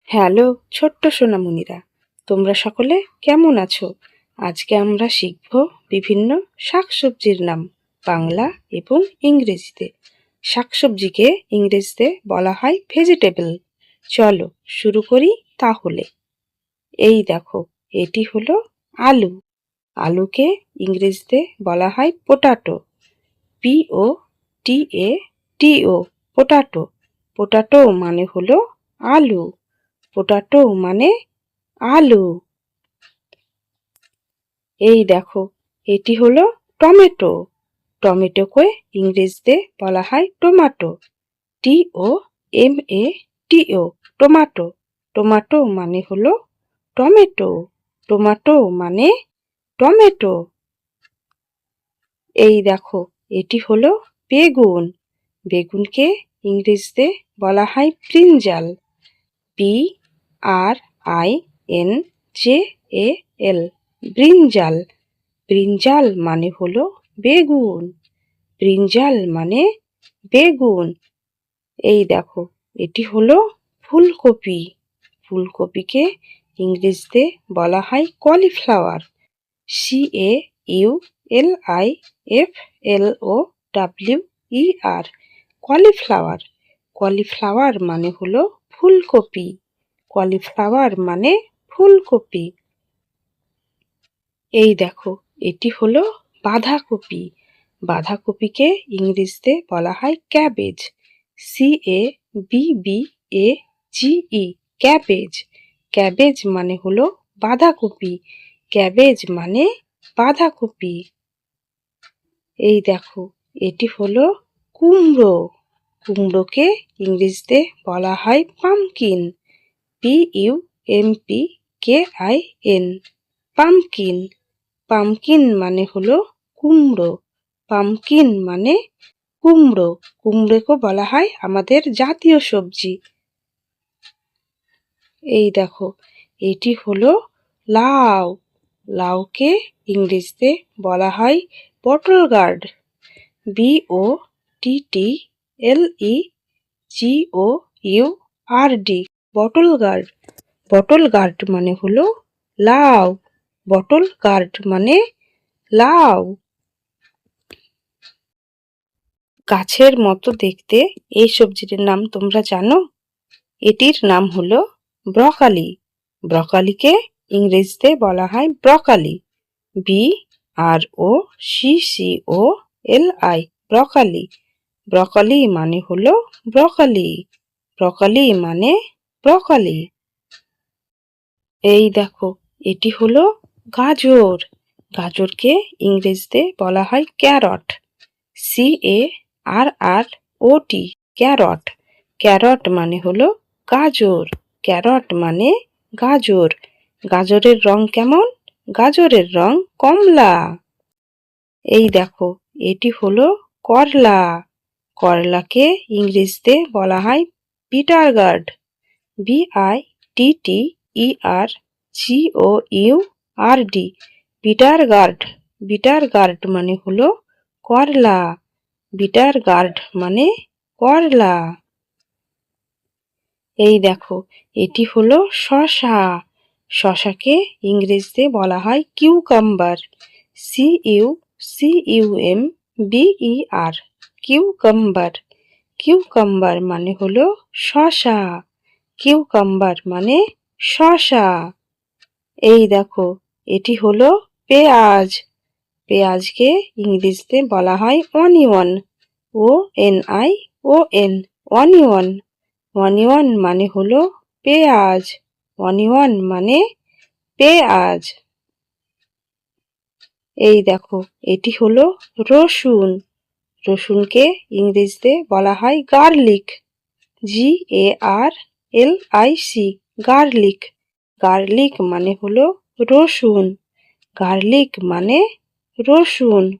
Hello ছোট্ট সোনামণিরা, তোমরা সকলে কেমন আছো? আজকে আমরা শিখব বিভিন্ন শাকসবজির নাম বাংলা এবং ইংরেজিতে। শাকসবজিকে ইংরেজিতে বলা হয় ভেজিটেবল। চলো শুরু করি তাহলে। এই দেখো, এটি হলো আলু। আলুকে ইংরেজিতে বলা হয় পোটাটো। POTATO, পোটাটো। পোটাটো মানে হলো আলু। পোটাটো মানে আলু। এই দেখো, এটি হলো টমেটো। টমেটোকে ইংরেজিতে বলা হয় টমেটো। TOMATO, tomato. টমেটো মানে হলো টমেটো। টমেটো মানে টমেটো। এই দেখো, এটি হলো বেগুন। বেগুনকে ইংরেজিতে বলা হয় ব্রিঞ্জাল। BRINJAL, brinjal. ব্রিঞ্জাল মানে হলো বেগুন। ব্রিঞ্জাল মানে বেগুন। এই দেখো, এটি হলো ফুলকপি। ফুলকপিকে ইংরেজিতে বলা হয় কলিফ্লাওয়ার। CAULIFLOWER, cauliflower. কলিফ্লাওয়ার মানে হলো ফুলকপি। কলিফ্লাওয়ার মানে ফুলকপি। এই দেখো, এটি হলো বাঁধাকপি। বাঁধাকপিকে ইংরেজিতে বলা হয় ক্যাবেজ। CABBAGE, cabbage. ক্যাবেজ মানে হলো বাঁধাকপি। ক্যাবেজ মানে বাঁধাকপি। এই দেখো, এটি হলো কুমড়ো। কুমড়োকে ইংরেজিতে বলা হয় পামকিন। PUMPKIN, pumpkin. পামকিন মানে হলো কুমড়ো। পামকিন মানে কুমড়ো। কুমড়োকে বলা হয় আমাদের জাতীয় সবজি। এই দেখো, এটি হলো লাউ। লাউকে ইংরেজিতে বলা হয় bottle gourd. BOTTLEGOURD, bottle gourd. Bottle gourd মানে হলো লাউ। বটল গার্ড মানে লাউ। গাছের মতো দেখতে এই সবজিটির নাম তোমরা জানো? এটির নাম হলো ব্রকলি। ব্রকলিকে ইংরেজিতে বলা হয় ব্রকলি। BROCCOLI, broccoli. ব্রকলি মানে হলো ব্রকলি। ব্রকলি মানে ব্রকলি। এই দেখো, এটি হলো গাজর। গাজরকে ইংরেজিতে বলা হয় ক্যারট। CARROT, carrot. ক্যারট মানে হলো গাজর। ক্যারট মানে গাজর। গাজরের রং কেমন? গাজরের রং কমলা। এই দেখো, এটি হলো করলা। করলাকে ইংরেজিতে বলা হয় bitter gourd. BITTERGOURD, bitter gourd. Bitter gourd মানে হলো করলা। বিটার গার্ড মানে করলা। এই দেখো, এটি হলো শসা। শসাকে ইংরেজিতে বলা হয় কিউকাম্বার। CUCUMBER, cucumber. কিউকাম্বার মানে হলো শসা। কিউকাম্বার মানে শসা। এই দেখো, এটি হলো পেঁয়াজ। পেঁয়াজকে ইংরেজিতে বলা হয় অনিয়ন। ONION, onion. অনিয়ন মানে হলো পেঁয়াজ। অনিয়ন মানে পেঁয়াজ। এই দেখো, এটি হলো রসুন। রসুনকে ইংরেজিতে বলা হয় গার্লিক। GARLIC, garlic. গার্লিক মানে হলো রসুন। গার্লিক মানে রসুন।